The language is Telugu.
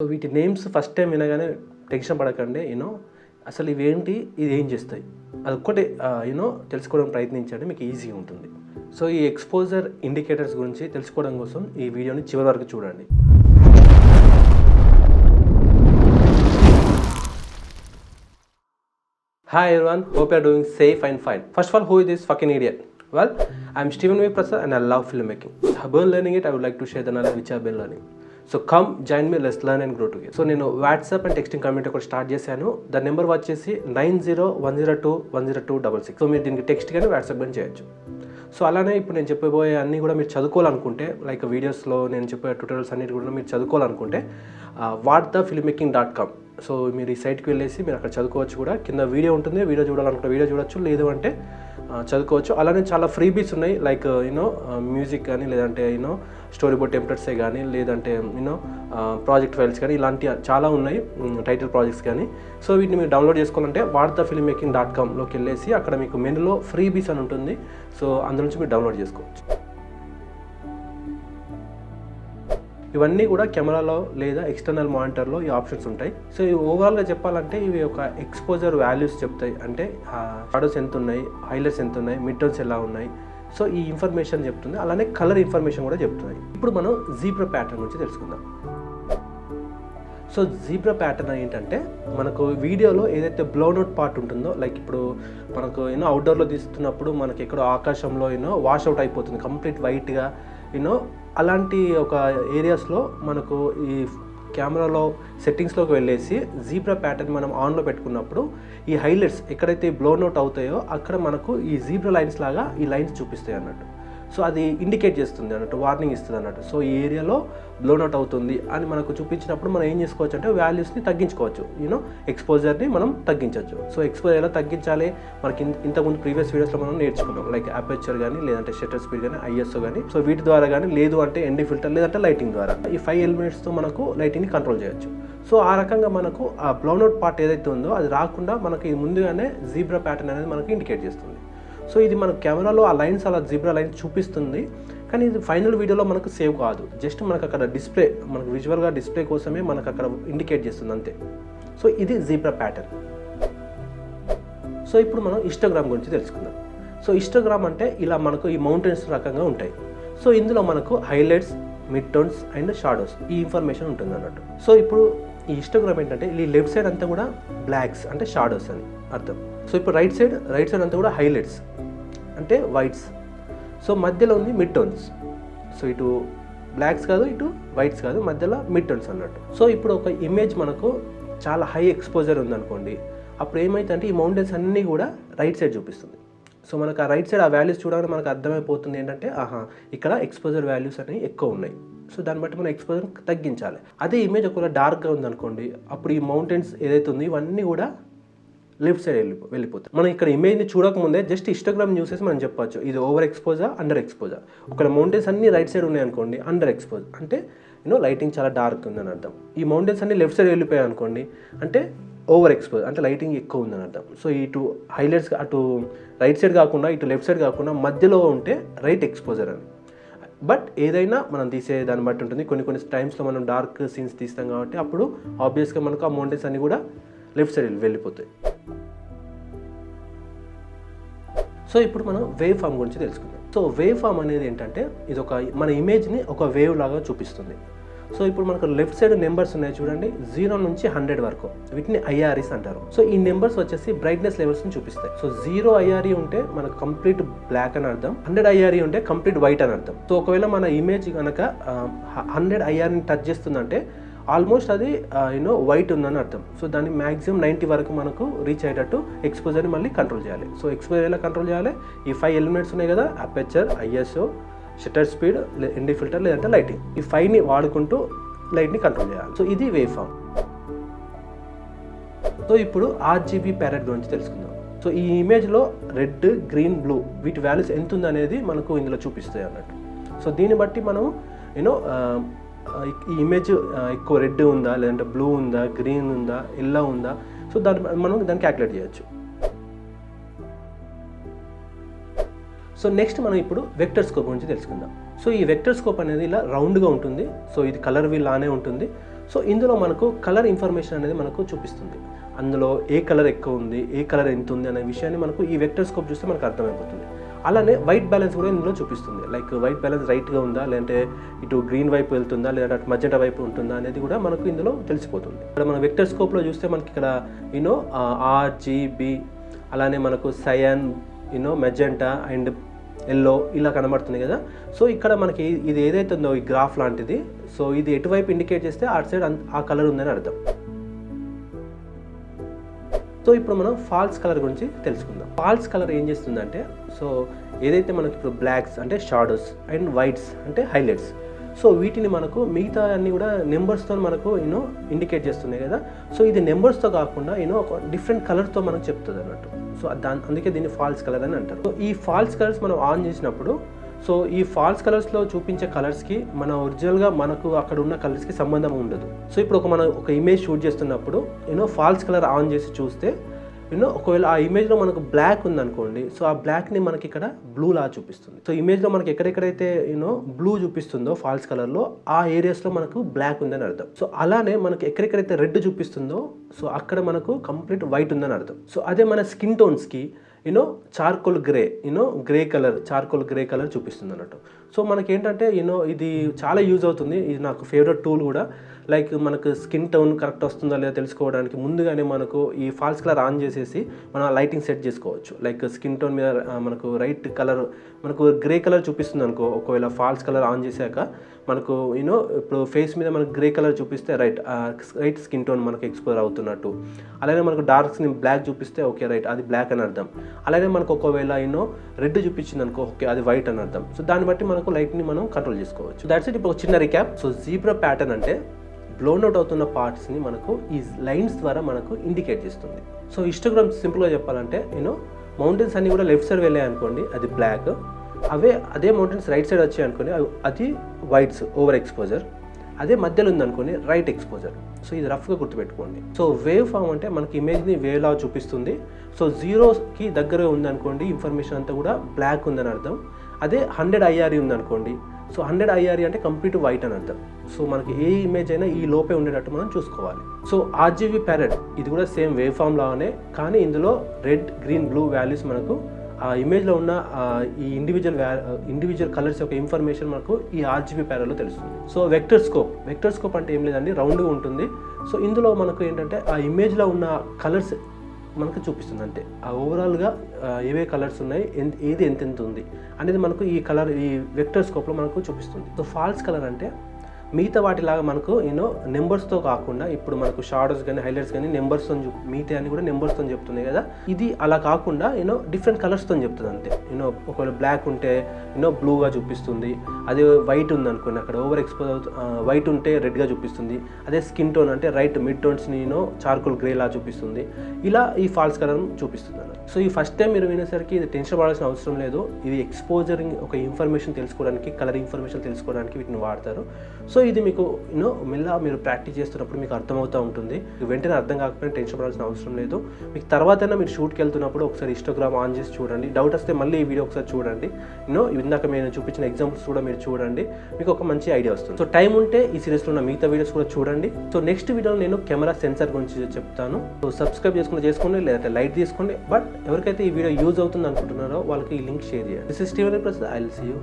సో వీటి నేమ్స్ ఫస్ట్ టైం వినగానే టెన్షన్ పడకండి. అసలు ఇవేంటి, ఇది ఏం చేస్తాయి, అదొక్కటే తెలుసుకోవడం ప్రయత్నించండి, మీకు ఈజీగా ఉంటుంది. సో ఈ ఎక్స్పోజర్ ఇండికేటర్స్ గురించి తెలుసుకోవడం కోసం ఈ వీడియోని చివరి వరకు చూడండి. Hi everyone, hope you are doing safe and fine. First of all, who is this fucking idiot? Well, I'm Steven V Prasad and I love filmmaking. I've been learning it. I would like to share the knowledge which I've been learning. So come join me, let's learn and grow together. So నేను వాట్సాప్ అండ్ టెక్స్టింగ్ కమ్యూనిటీ కూడా స్టార్ట్ చేశాను. దాని నెంబర్ వచ్చేసి 9010210266. సో మీరు దీనికి టెక్స్ట్ కానీ వాట్సాప్ కానీ చేయొచ్చు. సో అలానే ఇప్పుడు నేను చెప్పబోయే అన్నీ కూడా మీరు చదువుకోవాలనుకుంటే, లైక్ వీడియోస్లో నేను చెప్పే ట్యూటోరియల్స్ అన్నిటి కూడా మీరు చదువుకోవాలనుకుంటే whatthefilmmaking.com. సో మీరు ఈ సైట్కి వెళ్ళేసి మీరు అక్కడ చదువుకోవచ్చు కూడా. కింద వీడియో ఉంటుంది, వీడియో చూడాలనుకుంటే వీడియో చూడొచ్చు, లేదు అంటే చదువుకోవచ్చు. అలానే చాలా ఫ్రీబీస్ ఉన్నాయి, లైక్ మ్యూజిక్ కానీ, లేదంటే స్టోరీ బోర్డ్ టెంప్లెట్సే కానీ, లేదంటే ప్రాజెక్ట్ ఫైల్స్ కానీ, ఇలాంటి చాలా ఉన్నాయి, టైటిల్ ప్రాజెక్ట్స్ కానీ. సో వీటిని మీరు డౌన్లోడ్ చేసుకోవాలంటే whatthefilmmaking.comలోకి వెళ్ళేసి అక్కడ మీకు మెనూలో ఫ్రీబీస్ అని ఉంటుంది. సో అందులో నుంచి మీరు డౌన్లోడ్ చేసుకోవచ్చు. ఇవన్నీ కూడా కెమెరాలో లేదా ఎక్స్టర్నల్ మానిటర్లో ఈ ఆప్షన్స్ ఉంటాయి. సో ఇవి ఓవరాల్గా చెప్పాలంటే ఇవి ఒక ఎక్స్పోజర్ వాల్యూస్ చెప్తాయి. అంటే షాడోస్ ఎంత ఉన్నాయి, హైలైట్స్ ఎంత ఉన్నాయి, మిడ్ టోన్స్ ఎలా ఉన్నాయి, సో ఈ ఇన్ఫర్మేషన్ చెప్తుంది. అలానే కలర్ ఇన్ఫర్మేషన్ కూడా చెప్తుంది. ఇప్పుడు మనం జీబ్రా ప్యాటర్న్ గురించి తెలుసుకుందాం. సో జీబ్రా ప్యాటర్న్ ఏంటంటే, మనకు వీడియోలో ఏదైతే బ్లోనౌట్ పార్ట్ ఉంటుందో, లైక్ ఇప్పుడు మనకు అవుట్డోర్లో తీస్తున్నప్పుడు మనకి ఎక్కడో ఆకాశంలో వాష్ అవుట్ అయిపోతుంది కంప్లీట్ వైట్గా, అలాంటి ఒక ఏరియాస్లో మనకు ఈ కెమెరాలో సెట్టింగ్స్లోకి వెళ్ళేసి జీబ్రా ప్యాటర్న్ మనం ఆన్లో పెట్టుకున్నప్పుడు ఈ హైలైట్స్ ఎక్కడైతే బ్లోనౌట్ అవుతాయో అక్కడ మనకు ఈ జీబ్రా లైన్స్ లాగా ఈ లైన్స్ చూపిస్తాయి అన్నట్టు. సో అది ఇండికేట్ చేస్తుంది అన్నట్టు, వార్నింగ్ ఇస్తుంది అన్నట్టు. సో ఈ ఏరియాలో బ్లోనౌట్ అవుతుంది అని మనకు చూపించినప్పుడు మనం ఏం చేసుకోవచ్చు అంటే వాల్యూస్ని తగ్గించుకోవచ్చు, ఎక్స్పోజర్ని మనం తగ్గించవచ్చు. సో ఎక్స్పోజర్ ఎలా తగ్గించాలి మనకి ఇంతకుముందు ప్రీవియస్ వీడియోస్లో మనం నేర్చుకున్నాం, లైక్ అపర్చర్ కానీ, లేదంటే షట్టర్ స్పీడ్ కానీ, ఐఎస్ఓ కానీ. సో వీటి ద్వారా కానీ, లేదు అంటే ఎన్డీ ఫిల్టర్, లేదంటే లైటింగ్ ద్వారా ఈ 5 ఎలిమెంట్స్తో మనకు లైటింగ్ని కంట్రోల్ చేయొచ్చు. సో ఆ రకంగా మనకు ఆ బ్లోనౌట్ పార్ట్ ఏదైతే ఉందో అది రాకుండా మనకి ముందుగానే జీబ్రా ప్యాటర్న్ అనేది మనకు ఇండికేట్ చేస్తుంది. సో ఇది మన కెమెరాలో ఆ లైన్స్, అలా జీబ్రా లైన్స్ చూపిస్తుంది, కానీ ఇది ఫైనల్ వీడియోలో మనకు సేవ్ కాదు. జస్ట్ మనకు అక్కడ డిస్ప్లే, మనకు విజువల్గా డిస్ప్లే కోసమే మనకు అక్కడ ఇండికేట్ చేస్తుంది అంతే. సో ఇది జీబ్రా ప్యాటర్న్. సో ఇప్పుడు మనం హిస్టోగ్రామ్ గురించి తెలుసుకుందాం. సో హిస్టోగ్రామ్ అంటే ఇలా మనకు ఈ మౌంటైన్స్ రకంగా ఉంటాయి. సో ఇందులో మనకు highlights, mid tones and shadows ఈ ఇన్ఫర్మేషన్ ఉంటుంది అన్నట్టు. సో ఇప్పుడు ఈ హిస్టోగ్రామ్ ఏంటంటే ఈ లెఫ్ట్ సైడ్ అంతా కూడా బ్లాక్స్ అంటే షాడోస్ అని అర్థం. సో ఇప్పుడు రైట్ సైడ్ అంతా కూడా హైలైట్స్ అంటే వైట్స్. సో మధ్యలో ఉంది మిడ్ టోన్స్. సో ఇటు బ్లాక్స్ కాదు, ఇటు వైట్స్ కాదు, మధ్యలో మిడ్ టోన్స్ అన్నట్టు. సో ఇప్పుడు ఒక ఇమేజ్ మనకు చాలా హై ఎక్స్పోజర్ ఉందనుకోండి, అప్పుడు ఏమైతుందంటే ఈ మౌంటైన్స్ అన్నీ కూడా రైట్ సైడ్ చూపిస్తుంది. సో మనకు ఆ రైట్ సైడ్ ఆ వాల్యూస్ చూడగానే మనకు అర్థమైపోతుంది ఏంటంటే, ఇక్కడ ఎక్స్పోజర్ వాల్యూస్ అనేవి ఎక్కువ ఉన్నాయి. సో దాన్ని బట్టి మనం ఎక్స్పోజర్ తగ్గించాలి. అదే ఇమేజ్ ఒకవేళ డార్క్గా ఉందనుకోండి, అప్పుడు ఈ మౌంటైన్స్ ఏదైతే ఉంది ఇవన్నీ కూడా లెఫ్ట్ సైడ్ వెళ్ళిపోతుంది. మనం ఇక్కడ ఇమేజ్ని చూడకముందే జస్ట్ హిస్టోగ్రామ్ చూసేసి మనం చెప్పచ్చు ఇది ఓవర్ ఎక్స్పోజర్, అండర్ ఎక్స్పోజర్. ఒకవేళ మౌంటైన్స్ అన్ని రైట్ సైడ్ ఉన్నాయి అనుకోండి, అండర్ ఎక్స్పోజర్ అంటే లైటింగ్ చాలా డార్క్ ఉందని అర్థం. ఈ మౌంటైన్స్ అన్ని లెఫ్ట్ సైడ్ వెళ్ళిపోయాయి అనుకోండి అంటే ఓవర్ ఎక్స్పోజర్ అంటే లైటింగ్ ఎక్కువ ఉందని అర్థం. సో ఇటు హైలైట్స్ అటు రైట్ సైడ్ కాకుండా, ఇటు లెఫ్ట్ సైడ్ కాకుండా మధ్యలో ఉంటే రైట్ ఎక్స్పోజర్ అని. బట్ ఏదైనా మనం తీసే దాన్ని బట్టి ఉంటుంది. కొన్ని టైమ్స్లో మనం డార్క్ సీన్స్ తీస్తాం కాబట్టి అప్పుడు ఆబ్వియస్గా మనకు ఆ మౌంటైన్స్ అన్ని కూడా లెఫ్ట్ సైడ్ వెళ్ళిపోతాయి. సో ఇప్పుడు మనం వేవ్ ఫామ్ గురించి తెలుసుకుందాం. సో వేవ్ ఫామ్ అనేది ఏంటంటే ఇది మన ఇమేజ్ని ఒక వేవ్ లాగా చూపిస్తుంది. సో ఇప్పుడు మనకు లెఫ్ట్ సైడ్ నెంబర్స్ ఉన్నాయి చూడండి, 0 నుంచి 100 వరకు, వీటిని ఐఆర్ఈస్ అంటారు. సో ఈ నెంబర్స్ వచ్చేసి బ్రైట్నెస్ లెవెల్స్ని చూపిస్తాయి. సో 0 ఐఆర్ఈ ఉంటే మనకు కంప్లీట్ బ్లాక్ అని అర్థం, 100 ఐఆర్ఈ ఉంటే కంప్లీట్ వైట్ అని అర్థం. సో ఒకవేళ మన ఇమేజ్ కనుక 100 ఐఆర్ని టచ్ చేస్తుందంటే ఆల్మోస్ట్ అది వైట్ ఉందని అర్థం. సో దాన్ని మ్యాక్సిమం 90 వరకు మనకు రీచ్ అయ్యేటట్టు ఎక్స్పోజర్ని మళ్ళీ కంట్రోల్ చేయాలి. సో ఎక్స్పోజర్ ఎలా కంట్రోల్ చేయాలి, ఈ 5 ఎలిమెంట్స్ ఉన్నాయి కదా, aperture, ISO, shutter speed, ND filter, లేదంటే లైటింగ్, ఈ 5ని వాడుకుంటూ లైట్ని కంట్రోల్ చేయాలి. సో ఇది వేవ్ ఫామ్. సో ఇప్పుడు ఆర్జీబీ ప్యారెట్ గురించి తెలుసుకుందాం. సో ఈ ఇమేజ్లో రెడ్, గ్రీన్, బ్లూ వీటి వాల్యూస్ ఎంత ఉందనేది మనకు ఇందులో చూపిస్తాయి అన్నట్టు. సో దీన్ని బట్టి మనం ఈ ఇమేజ్ ఎక్కువ రెడ్ ఉందా, లేదంటే బ్లూ ఉందా, గ్రీన్ ఉందా, ఎల్లో ఉందా, సో మనం దాన్ని క్యాలిక్యులేట్ చేయొచ్చు. సో నెక్స్ట్ మనం ఇప్పుడు వెక్టర్ స్కోప్ గురించి తెలుసుకుందాం. సో ఈ వెక్టర్ స్కోప్ అనేది ఇలా రౌండ్గా ఉంటుంది. సో ఇది కలర్ వీల్ లానే ఉంటుంది. సో ఇందులో మనకు కలర్ ఇన్ఫర్మేషన్ అనేది మనకు చూపిస్తుంది. అందులో ఏ కలర్ ఎక్కువ ఉంది, ఏ కలర్ ఎంత ఉంది అనే విషయాన్ని మనకు ఈ వెక్టర్ స్కోప్ చూస్తే మనకు అర్థమైపోతుంది. అలానే వైట్ బ్యాలెన్స్ కూడా ఇందులో చూపిస్తుంది. లైక్ వైట్ బ్యాలెన్స్ రైట్గా ఉందా, లేదంటే ఇటు గ్రీన్ వైపు వెళ్తుందా, లేదంటే అటు మజెంటా వైపు ఉంటుందా అనేది కూడా మనకు ఇందులో తెలిసిపోతుంది. ఇక్కడ మన వెక్టర్ స్కోప్లో చూస్తే మనకి ఇక్కడ RGB, అలానే మనకు సయాన్, మెజెంటా అండ్ ఎల్లో ఇలా కనబడుతుంది కదా. సో ఇక్కడ మనకి ఇది ఏదైతే ఉందో ఈ గ్రాఫ్ లాంటిది, సో ఇది ఎటువైపు ఇండికేట్ చేస్తే అటు సైడ్ ఆ కలర్ ఉందని అర్థం. సో ఇప్పుడు మనం ఫాల్స్ కలర్ గురించి తెలుసుకుందాం. ఫాల్స్ కలర్ ఏం చేస్తుందంటే, సో ఏదైతే మనకి ఇప్పుడు బ్లాక్స్ అంటే షాడోస్ అండ్ వైట్స్ అంటే హైలైట్స్, సో వీటిని మనకు మిగతా అన్ని కూడా నెంబర్స్తో మనకు ఇండికేట్ చేస్తున్నాయి కదా. సో ఇది నెంబర్స్తో కాకుండా ఒక డిఫరెంట్ కలర్తో మనకు చెప్తుంది అన్నట్టు. సో అందుకే దీన్ని ఫాల్స్ కలర్ అని అంటారు. సో ఈ ఫాల్స్ కలర్స్ మనం ఆన్ చేసినప్పుడు, సో ఈ ఫాల్స్ కలర్స్లో చూపించే కలర్స్కి మన ఒరిజినల్గా మనకు అక్కడ ఉన్న కలర్స్కి సంబంధం ఉండదు. సో ఇప్పుడు మనం ఒక ఇమేజ్ షూట్ చేస్తున్నప్పుడు ఫాల్స్ కలర్ ఆన్ చేసి చూస్తే ఒకవేళ ఆ ఇమేజ్లో మనకు బ్లాక్ ఉందనుకోండి, సో ఆ బ్లాక్ని మనకి ఇక్కడ బ్లూ లా చూపిస్తుంది. సో ఇమేజ్లో మనకి ఎక్కడెక్కడైతే బ్లూ చూపిస్తుందో ఫాల్స్ కలర్లో, ఆ ఏరియాస్లో మనకు బ్లాక్ ఉందని అర్థం. సో అలానే మనకి ఎక్కడెక్కడైతే రెడ్ చూపిస్తుందో, సో అక్కడ మనకు కంప్లీట్ వైట్ ఉందని అర్థం. సో అదే మన స్కిన్ టోన్స్కి charcoal grey, grey colour, charcoal grey colour చూపిస్తుంది అన్నట్టు. సో మనకి ఏంటంటే ఇది చాలా యూజ్ అవుతుంది. ఇది నాకు ఫేవరెట్ టూల్ కూడా. లైక్ మనకు స్కిన్ టోన్ కరెక్ట్ వస్తుందా లేదా తెలుసుకోవడానికి ముందుగానే మనకు ఈ ఫాల్స్ కలర్ ఆన్ చేసేసి మనం లైటింగ్ సెట్ చేసుకోవచ్చు. లైక్ స్కిన్ టోన్ మీద మనకు రైట్ కలర్, మనకు గ్రే కలర్ చూపిస్తుంది అనుకో, ఒకవేళ ఫాల్స్ కలర్ ఆన్ చేశాక మనకు ఇప్పుడు ఫేస్ మీద మనకు గ్రే కలర్ చూపిస్తే రైట్ స్కిన్ టోన్ మనకు ఎక్స్పోజ్ అవుతున్నట్టు. అలానే మనకు డార్క్ స్కిన్ బ్లాక్ చూపిస్తే ఓకే రైట్ అది బ్లాక్ అని అర్థం. అలానే మనకు ఒకవేళ రెడ్ చూపించింది అనుకో, ఓకే అది వైట్ అని అర్థం. సో దాన్ని బట్టి మనకు లైట్ని మనం కంట్రోల్ చేసుకోవచ్చు. That's it. ఇప్పుడు ఒక చిన్న రికాప్. సో జీబ్రా ప్యాటర్న్ అంటే బ్లోన్ అవుట్ అవుతున్న పార్ట్స్ని మనకు ఈ లైన్స్ ద్వారా మనకు ఇండికేట్ చేస్తుంది. సో హిస్టోగ్రామ్ సింపుల్గా చెప్పాలంటే మౌంటైన్స్ అన్నీ కూడా లెఫ్ట్ సైడ్ వెళ్ళాయి అనుకోండి, అది బ్లాక్. అదే మౌంటైన్స్ రైట్ సైడ్ వచ్చాయి అనుకోండి, అది వైట్స్, ఓవర్ ఎక్స్పోజర్. అదే మధ్యలో ఉందనుకోండి, రైట్ ఎక్స్పోజర్. సో ఇది రఫ్గా గుర్తుపెట్టుకోండి. సో వేవ్ ఫామ్ అంటే మనకి ఇమేజ్ని వేవ్ లా చూపిస్తుంది. సో 0కి దగ్గర ఉందనుకోండి, ఇన్ఫర్మేషన్ అంతా కూడా బ్లాక్ ఉందని అర్థం. అదే 100 IRE ఉందనుకోండి, సో 100 IRE అంటే కంప్లీట్ వైట్ అని అర్థం. సో మనకి ఏ ఇమేజ్ అయినా ఈ లోపే ఉండేటట్టు మనం చూసుకోవాలి. సో RGB ప్యారెట్ ఇది కూడా సేమ్ వేవ్ ఫామ్ లాగానే, కానీ ఇందులో రెడ్, గ్రీన్, బ్లూ వాల్యూస్ మనకు ఆ ఇమేజ్లో ఉన్న ఈ ఇండివిజువల్ కలర్స్ యొక్క ఇన్ఫర్మేషన్ మనకు ఈ RGB ప్యారెట్లో తెలుస్తుంది. సో వెక్టర్ స్కోప్ అంటే ఏం లేదండి, రౌండ్గా ఉంటుంది. సో ఇందులో మనకు ఏంటంటే ఆ ఇమేజ్లో ఉన్న కలర్స్ మనకు చూపిస్తుంది. అంటే ఆ ఓవరాల్గా ఏవే కలర్స్ ఉన్నాయి, ఏది ఎంత ఉంది అనేది మనకు ఈ వెక్టర్ స్కోప్లో మనకు చూపిస్తుంది. సో ఫాల్స్ కలర్ అంటే మిగతా వాటిలాగా మనకు నెంబర్స్తో కాకుండా, ఇప్పుడు మనకు షాడోస్ కానీ హైలైట్స్ కానీ నెంబర్స్తో మిగతా అన్ని కూడా నెంబర్స్తో చెప్తున్నాయి కదా, ఇది అలా కాకుండా డిఫరెంట్ కలర్స్తో చెప్తుంది అంతే. ఒకవేళ బ్లాక్ ఉంటే బ్లూగా చూపిస్తుంది, అదే వైట్ ఉంది అనుకోండి అక్కడ ఓవర్ ఎక్స్పోజ్ వైట్ ఉంటే రెడ్గా చూపిస్తుంది. అదే స్కిన్ టోన్ అంటే రైట్ మిడ్ టోన్స్ని చార్కోల్ గ్రేలా చూపిస్తుంది. ఇలా ఈ ఫాల్స్ కలర్ చూపిస్తుంది అన్నమాట. సో ఈ ఫస్ట్ టైం మీరు వినేసరికి ఇది టెన్షన్ పడాల్సిన అవసరం లేదు. ఇది ఎక్స్పోజరింగ్ ఒక ఇన్ఫర్మేషన్ తెలుసుకోవడానికి, కలర్ ఇన్ఫర్మేషన్ తెలుసుకోవడానికి వీటిని వాడతారు. సో ఇది మీకు మెల్ల మీరు ప్రాక్టీస్ చేస్తున్నప్పుడు మీకు అర్థమవుతూ ఉంటుంది. వెంటనే అర్థం కాకపోయినా టెన్షన్ పడాల్సిన అవసరం లేదు. మీకు తర్వాత మీరు షూట్కి వెళ్తున్నప్పుడు ఒకసారి హిస్టోగ్రామ్ ఆన్ చేసి చూడండి. డౌట్ వస్తే మళ్ళీ ఈ వీడియో ఒకసారి చూడండి. ఇందాక నేను చూపించిన ఎగ్జాంపుల్స్ కూడా మీరు చూడండి, మీకు ఒక మంచి ఐడియా వస్తుంది. సో టైం ఉంటే ఈ సిరీస్లో ఉన్న మిగతా వీడియోస్ కూడా చూడండి. సో నెక్స్ట్ వీడియోలో నేను కెమెరా సెన్సార్ గురించి చెప్తాను. సో సబ్స్క్రైబ్ చేసుకోండి, లేదంటే లైక్ తీసుకోండి. బట్ ఎవరికైతే ఈ వీడియో యూజ్ అవుతుంది అనుకుంటున్నారో వాళ్ళకి ఈ లింక్ షేర్ చేయండి. This is Steven V Prasad. I will see you.